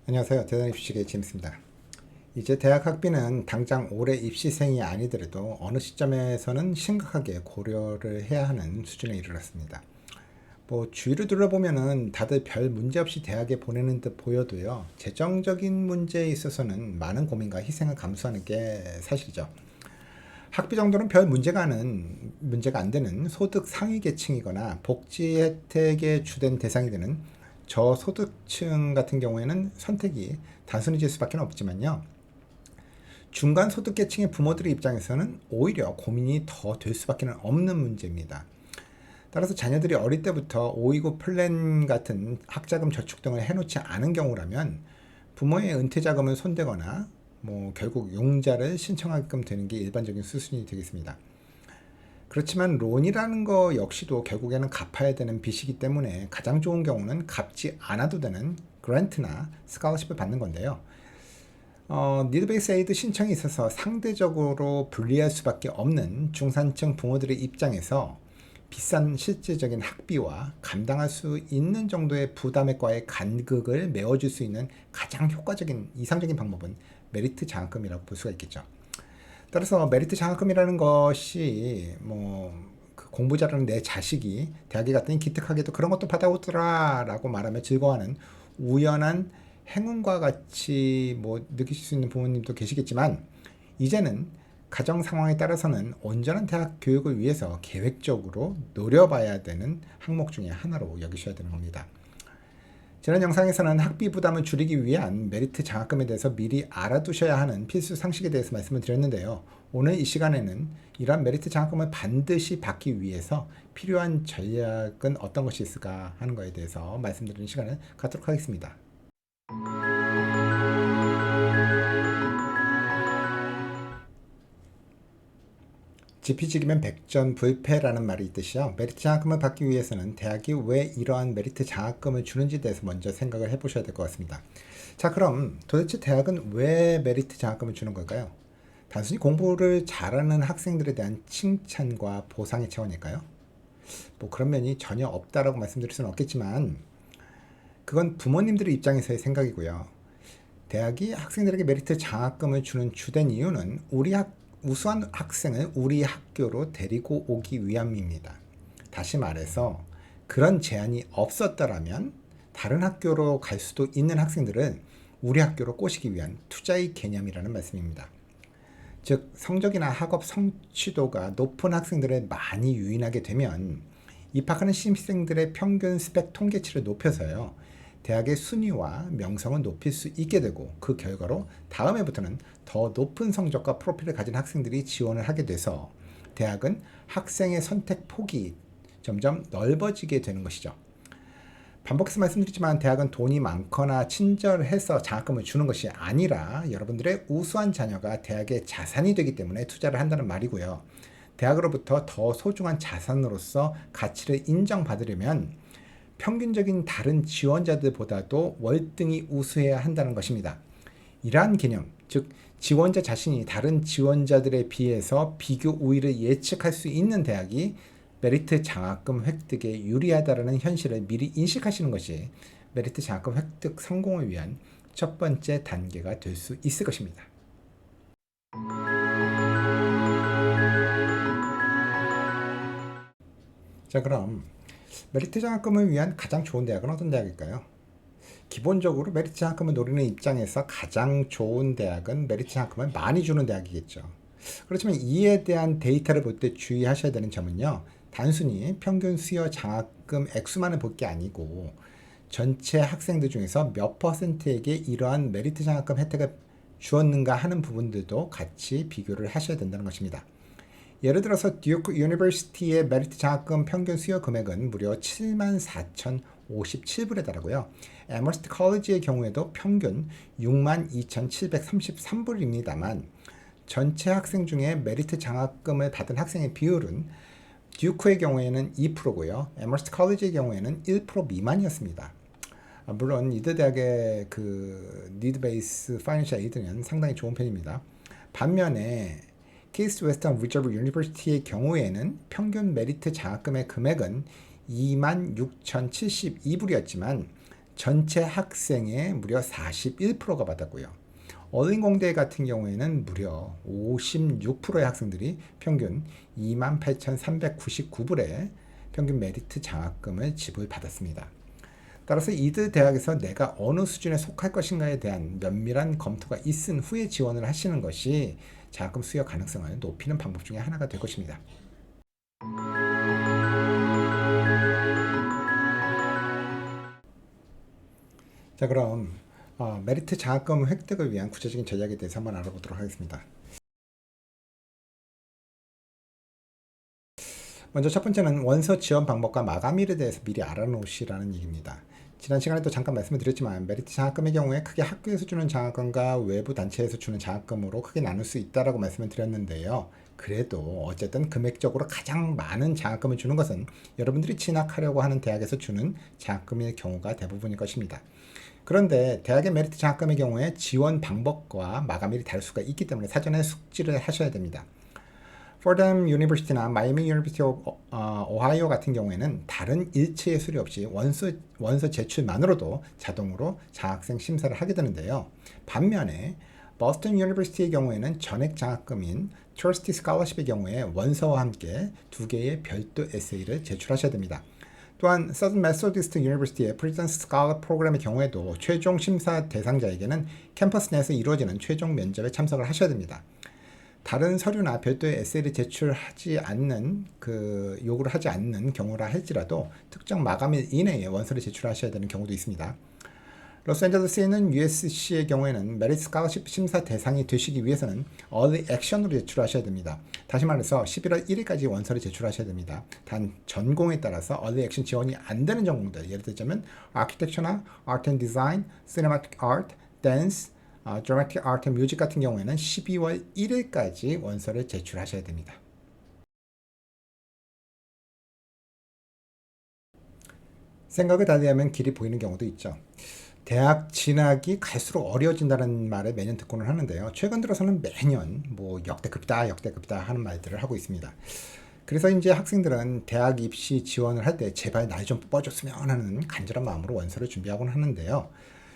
안녕하세요. 대단히 입시계 제임스입니다. 이제 대학 학비는 당장 올해 입시생이 아니더라도 어느 시점에서는 심각하게 고려를 해야 하는 수준에 이르렀습니다. 주위를 둘러보면은 다들 별 문제 없이 대학에 보내는 듯 보여도요, 재정적인 문제에 있어서는 많은 고민과 희생을 감수하는 게 사실이죠. 학비 정도는 별 문제가 안 되는 소득 상위 계층이거나 복지 혜택의 주된 대상이 되는 저소득층 같은 경우에는 선택이 단순해질 수밖에 없지만요. 중간 소득 계층의 부모들의 입장에서는 오히려 고민이 더 될 수밖에 없는 문제입니다. 따라서 자녀들이 어릴 때부터 529 플랜 같은 학자금 저축 등을 해놓지 않은 경우라면 부모의 은퇴 자금을 손대거나 결국 융자를 신청하게끔 되는 게 일반적인 수순이 되겠습니다. 그렇지만 론이라는 거 역시도 결국에는 갚아야 되는 빚이기 때문에 가장 좋은 경우는 갚지 않아도 되는 그랜트나 스칼러십을 받는 건데요. 니드 베이스 에이드 신청이 있어서 상대적으로 불리할 수밖에 없는 중산층 부모들의 입장에서 비싼 실질적인 학비와 감당할 수 있는 정도의 부담액과의 간극을 메워줄 수 있는 가장 효과적인 이상적인 방법은 메리트 장학금이라고 볼 수가 있겠죠. 따라서 메리트 장학금이라는 것이 공부 잘하는 내 자식이 대학에 갔더니 기특하게도 그런 것도 받아오더라 라고 말하며 즐거워하는 우연한 행운과 같이 느끼실 수 있는 부모님도 계시겠지만, 이제는 가정 상황에 따라서는 온전한 대학 교육을 위해서 계획적으로 노려봐야 되는 항목 중에 하나로 여기셔야 되는 겁니다. 지난 영상에서는 학비 부담을 줄이기 위한 메리트 장학금에 대해서 미리 알아두셔야 하는 필수 상식에 대해서 말씀을 드렸는데요. 오늘 이 시간에는 이러한 메리트 장학금을 반드시 받기 위해서 필요한 전략은 어떤 것이 있을까 하는 것에 대해서 말씀드리는 시간을 갖도록 하겠습니다. 지피지기면 백전불패라는 말이 있듯이요. 메리트 장학금을 받기 위해서는 대학이 왜 이러한 메리트 장학금을 주는지에 대해서 먼저 생각을 해보셔야 될 것 같습니다. 자, 그럼 도대체 대학은 왜 메리트 장학금을 주는 걸까요? 단순히 공부를 잘하는 학생들에 대한 칭찬과 보상의 차원일까요? 그런 면이 전혀 없다라고 말씀드릴 수는 없겠지만, 그건 부모님들의 입장에서의 생각이고요. 대학이 학생들에게 메리트 장학금을 주는 주된 이유는 우수한 학생을 우리 학교로 데리고 오기 위함입니다. 다시 말해서 그런 제한이 없었더라면 다른 학교로 갈 수도 있는 학생들을 우리 학교로 꼬시기 위한 투자의 개념이라는 말씀입니다. 즉, 성적이나 학업 성취도가 높은 학생들을 많이 유인하게 되면 입학하는 신입생들의 평균 스펙 통계치를 높여서요, 대학의 순위와 명성을 높일 수 있게 되고, 그 결과로 다음 해부터는 더 높은 성적과 프로필을 가진 학생들이 지원을 하게 돼서 대학은 학생의 선택 폭이 점점 넓어지게 되는 것이죠. 반복해서 말씀드리지만 대학은 돈이 많거나 친절해서 장학금을 주는 것이 아니라 여러분들의 우수한 자녀가 대학의 자산이 되기 때문에 투자를 한다는 말이고요. 대학으로부터 더 소중한 자산으로서 가치를 인정받으려면 평균적인 다른 지원자들보다도 월등히 우수해야 한다는 것입니다. 이러한 개념, 즉 지원자 자신이 다른 지원자들에 비해서 비교 우위를 예측할 수 있는 대학이 메리트 장학금 획득에 유리하다는 현실을 미리 인식하시는 것이 메리트 장학금 획득 성공을 위한 첫 번째 단계가 될 수 있을 것입니다. 자, 그럼 메리트 장학금을 위한 가장 좋은 대학은 어떤 대학일까요? 기본적으로 메리트 장학금을 노리는 입장에서 가장 좋은 대학은 메리트 장학금을 많이 주는 대학이겠죠. 그렇지만 이에 대한 데이터를 볼 때 주의하셔야 되는 점은요, 단순히 평균 수여 장학금 액수만을 볼 게 아니고 전체 학생들 중에서 몇 퍼센트에게 이러한 메리트 장학금 혜택을 주었는가 하는 부분들도 같이 비교를 하셔야 된다는 것입니다. 예를 들어서 듀크 유니버시티의 메리트 장학금 평균 수여 금액은 무려 74,057불에 달하고요. 에머스트 컬리지의 경우에도 평균 62,733불입니다만 전체 학생 중에 메리트 장학금을 받은 학생의 비율은 듀크의 경우에는 2%고요. 에머스트 컬리지의 경우에는 1% 미만이었습니다. 물론 이드 대학의 그 니드 베이스 파이낸셜 에이드는 상당히 좋은 편입니다. 반면에 케이스 웨스턴 리저브 유니버시티의 경우에는 평균 메리트 장학금의 금액은 26,072불이었지만 전체 학생의 무려 41%가 받았고요. 어린공대 같은 경우에는 무려 56%의 학생들이 평균 28,399불의 평균 메리트 장학금을 지불받았습니다. 따라서 이드 대학에서 내가 어느 수준에 속할 것인가에 대한 면밀한 검토가 있은 후에 지원을 하시는 것이 장학금 수여 가능성을 높이는 방법 중에 하나가 될 것입니다. 자, 그럼 메리트 장학금 획득을 위한 구체적인 전략에 대해서 한번 알아보도록 하겠습니다. 먼저 첫 번째는 원서 지원 방법과 마감일에 대해서 미리 알아놓으시라는 얘기입니다. 지난 시간에도 잠깐 말씀을 드렸지만 메리트 장학금의 경우에 크게 학교에서 주는 장학금과 외부 단체에서 주는 장학금으로 크게 나눌 수 있다라고 말씀을 드렸는데요. 그래도 어쨌든 금액적으로 가장 많은 장학금을 주는 것은 여러분들이 진학하려고 하는 대학에서 주는 장학금의 경우가 대부분일 것입니다. 그런데 대학의 메리트 장학금의 경우에 지원 방법과 마감일이 다를 수가 있기 때문에 사전에 숙지를 하셔야 됩니다. 포담 유니버시티나 마이애미 유니버시티 오하이오 같은 경우에는 다른 일체 예술이 없이 원서 제출만으로도 자동으로 장학생 심사를 하게 되는데요. 반면에 버스턴 유니버시티의 경우에는 전액 장학금인 트러스티 스칼러십의 경우에 원서와 함께 2개의 별도 에세이를 제출하셔야 됩니다. 또한 서든 메소디스트 유니버시티의 프리전스 스칼러 프로그램의 경우에도 최종 심사 대상자에게는 캠퍼스 내에서 이루어지는 최종 면접에 참석을 하셔야 됩니다. 다른 서류나 별도의 에세이를 제출하지 않는 요구를 하지 않는 경우라 할지라도 특정 마감일 이내에 원서를 제출하셔야 되는 경우도 있습니다. 로스앤젤레스에 있는 USC의 경우에는 메리트 스칼러십 심사 대상이 되시기 위해서는 얼리 액션으로 제출하셔야 됩니다. 다시 말해서 11월 1일까지 원서를 제출하셔야 됩니다. 단 전공에 따라서 얼리 액션 지원이 안 되는 전공들, 예를 들자면 아키텍처나 아트 앤 디자인, 시네마틱 아트, 댄스, 드라마틱 아트 앤 뮤직 같은 경우에는 12월 1일까지 원서를 제출하셔야 됩니다. 생각을 달리하면 길이 보이는 경우도 있죠. 대학 진학이 갈수록 어려워진다는 말을 매년 듣고는 하는데요. 최근 들어서는 매년 역대급이다 하는 말들을 하고 있습니다. 그래서 이제 학생들은 대학 입시 지원을 할 때 제발 날 좀 뽑아줬으면 하는 간절한 마음으로 원서를 준비하곤 하는데요.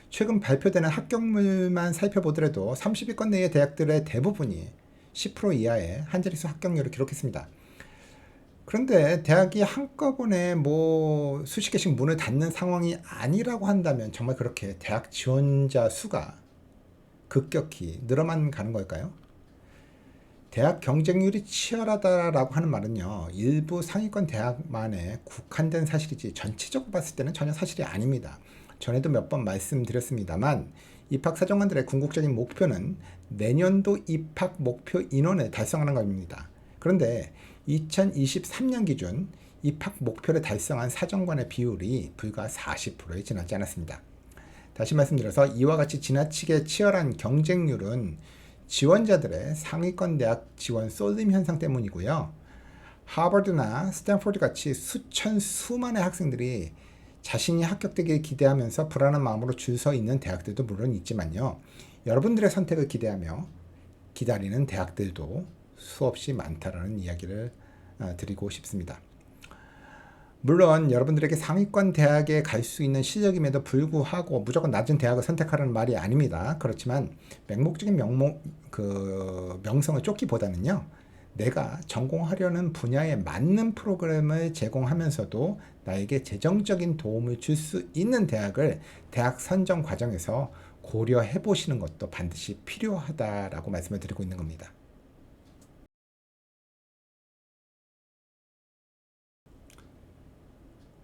최근 발표되는 합격률만 살펴보더라도 30위권 내의 대학들의 대부분이 10% 이하의 한자릿수 합격률을 기록했습니다. 그런데 대학이 한꺼번에 수십 개씩 문을 닫는 상황이 아니라고 한다면 정말 그렇게 대학 지원자 수가 급격히 늘어만 가는 걸까요? 대학 경쟁률이 치열하다라고 하는 말은요, 일부 상위권 대학만에 국한된 사실이지 전체적으로 봤을 때는 전혀 사실이 아닙니다. 전에도 몇 번 말씀드렸습니다만 입학사정관들의 궁극적인 목표는 내년도 입학 목표 인원을 달성하는 겁니다. 그런데 2023년 기준 입학 목표를 달성한 사정관의 비율이 불과 40%에 지나지 않았습니다. 다시 말씀드려서 이와 같이 지나치게 치열한 경쟁률은 지원자들의 상위권 대학 지원 쏠림 현상 때문이고요. 하버드나 스탠포드 같이 수만의 학생들이 자신이 합격되길 기대하면서 불안한 마음으로 줄 서 있는 대학들도 물론 있지만요. 여러분들의 선택을 기대하며 기다리는 대학들도 수없이 많다라는 이야기를 드리고 싶습니다. 물론 여러분들에게 상위권 대학에 갈 수 있는 실력임에도 불구하고 무조건 낮은 대학을 선택하라는 말이 아닙니다. 그렇지만 맹목적인 명성을 쫓기보다는요. 내가 전공하려는 분야에 맞는 프로그램을 제공하면서도 나에게 재정적인 도움을 줄 수 있는 대학을 대학 선정 과정에서 고려해 보시는 것도 반드시 필요하다라고 말씀을 드리고 있는 겁니다.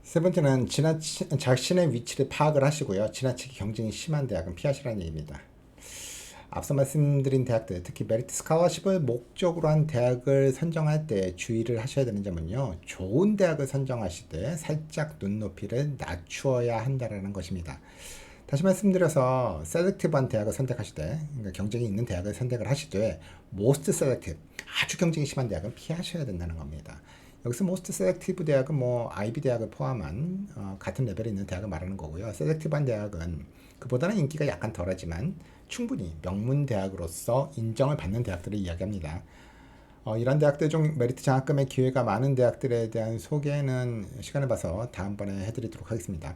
세 번째는 자신의 위치를 파악을 하시고요. 지나치게 경쟁이 심한 대학은 피하시라는 얘기입니다. 앞서 말씀드린 대학들, 특히 메리트 스칼러십을 목적으로 한 대학을 선정할 때 주의를 하셔야 되는 점은요. 좋은 대학을 선정하실 때 살짝 눈높이를 낮추어야 한다는 것입니다. 다시 말씀드려서 셀렉티브한 대학을 선택하실 때, 그러니까 경쟁이 있는 대학을 선택을 하실 때 most selective, 아주 경쟁이 심한 대학은 피하셔야 된다는 겁니다. 여기서 most selective 대학은 뭐 IB 대학을 포함한 같은 레벨에 있는 대학을 말하는 거고요. selective한 대학은 그보다는 인기가 약간 덜하지만 충분히 명문 대학으로서 인정을 받는 대학들을 이야기합니다. 이런 대학들 중 메리트 장학금의 기회가 많은 대학들에 대한 소개는 시간을 봐서 다음번에 해드리도록 하겠습니다.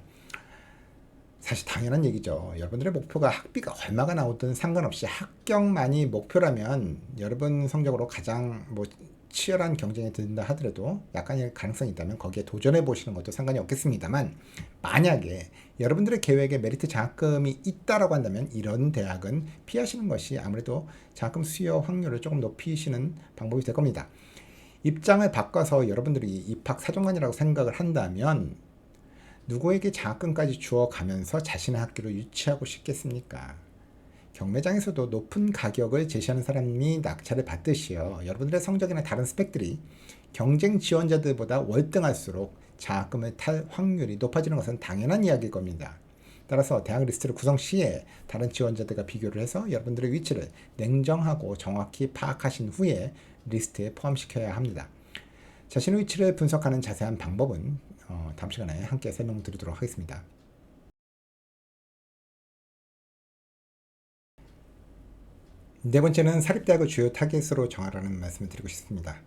사실 당연한 얘기죠. 여러분들의 목표가 학비가 얼마가 나오든 상관없이 합격만이 목표라면 여러분 성적으로 가장 뭐 치열한 경쟁에 든다 하더라도 약간의 가능성이 있다면 거기에 도전해 보시는 것도 상관이 없겠습니다만, 만약에 여러분들의 계획에 메리트 장학금이 있다라고 한다면 이런 대학은 피하시는 것이 아무래도 장학금 수요 확률을 조금 높이시는 방법이 될 겁니다. 입장을 바꿔서 여러분들이 입학 사정관이라고 생각을 한다면 누구에게 장학금까지 주어가면서 자신의 학교를 유치하고 싶겠습니까? 경매장에서도 높은 가격을 제시하는 사람이 낙찰을 받듯이요. 여러분들의 성적이나 다른 스펙들이 경쟁 지원자들보다 월등할수록 장학금을 탈 확률이 높아지는 것은 당연한 이야기일 겁니다. 따라서 대학 리스트를 구성 시에 다른 지원자들과 비교를 해서 여러분들의 위치를 냉정하고 정확히 파악하신 후에 리스트에 포함시켜야 합니다. 자신의 위치를 분석하는 자세한 방법은 다음 시간에 함께 설명드리도록 하겠습니다. 네 번째는 사립대학을 주요 타겟으로 정하라는 말씀을 드리고 싶습니다.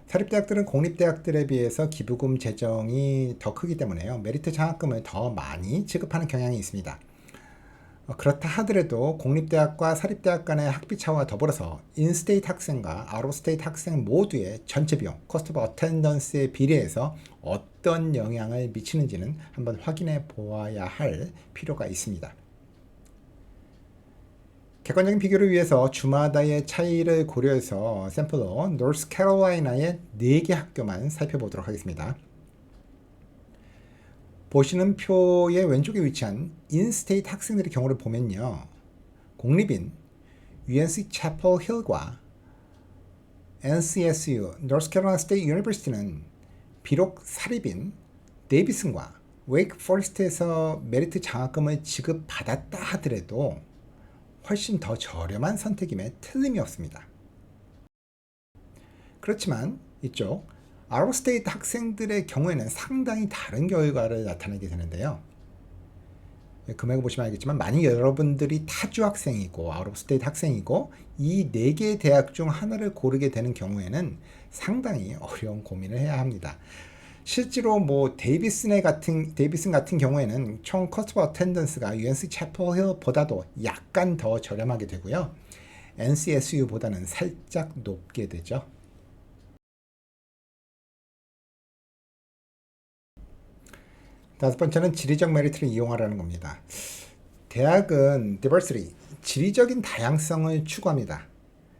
사립대학들은 공립대학들에 비해서 기부금 재정이 더 크기 때문에요. 메리트 장학금을 더 많이 지급하는 경향이 있습니다. 그렇다 하더라도 공립대학과 사립대학 간의 학비 차와 더불어서 인스테이트 학생과 아웃오브스테이트 학생 모두의 전체 비용, 코스트 오브 어텐던스에 비례해서 어떤 영향을 미치는지는 한번 확인해 보아야 할 필요가 있습니다. 객관적인 비교를 위해서 주마다의 차이를 고려해서 샘플로 노스캐롤라이나의 4개 학교만 살펴보도록 하겠습니다. 보시는 표의 왼쪽에 위치한 인스테이트 학생들의 경우를 보면요. 공립인 UNC 채플 힐과 NCSU, 노스캐롤라이나 스테이트 유니버시티는 비록 사립인 데이비슨과 웨이크 포레스트에서 메리트 장학금을 지급받았다 하더라도 훨씬 더 저렴한 선택임에 틀림이 없습니다. 그렇지만 이쪽 아웃스테이트 학생들의 경우에는 상당히 다른 결과를 나타내게 되는데요. 금액을 보시면 알겠지만 만약 여러분들이 타주 학생이고 아웃스테이트 학생이고 이 4개의 대학 중 하나를 고르게 되는 경우에는 상당히 어려운 고민을 해야 합니다. 실제로 뭐 데이비슨 같은 경우에는 총 코스트 오브 어텐던스가 UNC 채플 힐보다도 약간 더 저렴하게 되고요. NCSU보다는 살짝 높게 되죠. 다섯 번째는 지리적 메리트를 이용하라는 겁니다. 대학은 diversity, 지리적인 다양성을 추구합니다.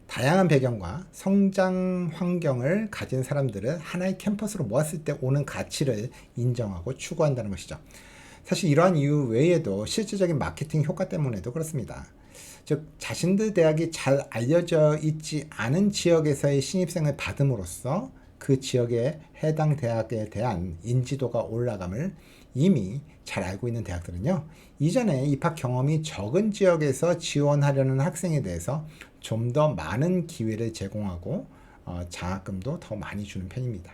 다양한 배경과 성장 환경을 가진 사람들을 하나의 캠퍼스로 모았을 때 오는 가치를 인정하고 추구한다는 것이죠. 사실 이러한 이유 외에도 실질적인 마케팅 효과 때문에도 그렇습니다. 즉 자신들 대학이 잘 알려져 있지 않은 지역에서의 신입생을 받음으로써 그 지역의 해당 대학에 대한 인지도가 올라감을 이미 잘 알고 있는 대학들은요, 이전에 입학 경험이 적은 지역에서 지원하려는 학생에 대해서 좀 더 많은 기회를 제공하고 장학금도 더 많이 주는 편입니다.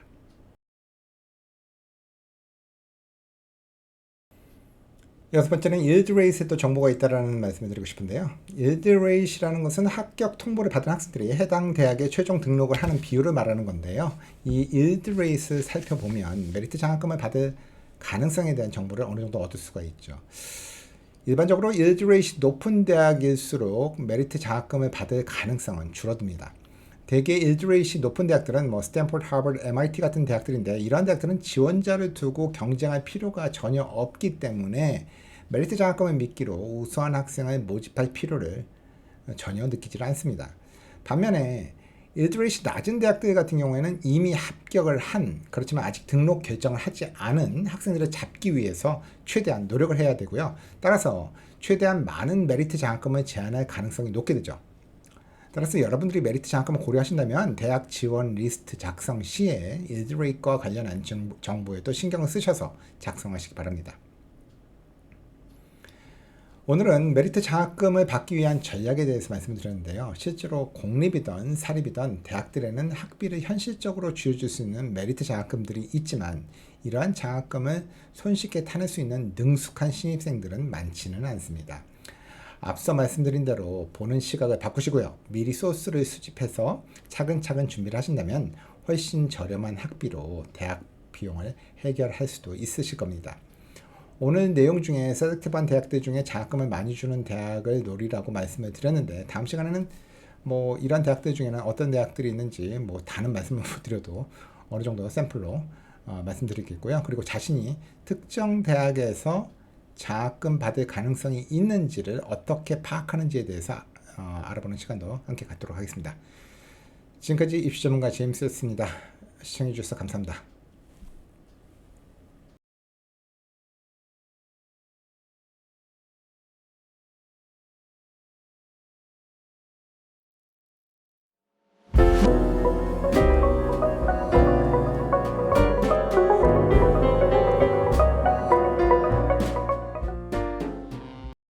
여섯 번째는 yield rate에도 정보가 있다는 말씀을 드리고 싶은데요. yield rate이라는 것은 합격 통보를 받은 학생들이 해당 대학에 최종 등록을 하는 비율을 말하는 건데요. 이 yield rate를 살펴보면 메리트 장학금을 받을 가능성에 대한 정보를 어느 정도 얻을 수가 있죠. 일반적으로 yield rate이 높은 대학일수록 메리트 장학금을 받을 가능성은 줄어듭니다. 대개 yield rate이 높은 대학들은 뭐 스탠포드, 하버드, MIT 같은 대학들인데 이러한 대학들은 지원자를 두고 경쟁할 필요가 전혀 없기 때문에 메리트 장학금을 미끼로 우수한 학생을 모집할 필요를 전혀 느끼지 않습니다. 반면에 yield rate이 낮은 대학들 같은 경우에는 이미 합격을 한, 그렇지만 아직 등록 결정을 하지 않은 학생들을 잡기 위해서 최대한 노력을 해야 되고요. 따라서 최대한 많은 메리트 장학금을 제한할 가능성이 높게 되죠. 따라서 여러분들이 메리트 장학금을 고려하신다면 대학 지원 리스트 작성 시에 yield rate과 관련한 정보에도 신경을 쓰셔서 작성하시기 바랍니다. 오늘은 메리트 장학금을 받기 위한 전략에 대해서 말씀을 드렸는데요. 실제로 공립이든 사립이든 대학들에는 학비를 현실적으로 쥐어줄 수 있는 메리트 장학금들이 있지만 이러한 장학금을 손쉽게 타낼 수 있는 능숙한 신입생들은 많지는 않습니다. 앞서 말씀드린 대로 보는 시각을 바꾸시고요. 미리 소스를 수집해서 차근차근 준비를 하신다면 훨씬 저렴한 학비로 대학 비용을 해결할 수도 있으실 겁니다. 오늘 내용 중에 셀렉티브한 대학들 중에 장학금을 많이 주는 대학을 노리라고 말씀을 드렸는데 다음 시간에는 뭐 이런 대학들 중에는 어떤 대학들이 있는지 뭐 다는 말씀을 못 드려도 어느 정도 샘플로 말씀드리겠고요. 그리고 자신이 특정 대학에서 장학금 받을 가능성이 있는지를 어떻게 파악하는지에 대해서 알아보는 시간도 함께 갖도록 하겠습니다. 지금까지 입시 전문가 제임스였습니다. 시청해 주셔서 감사합니다.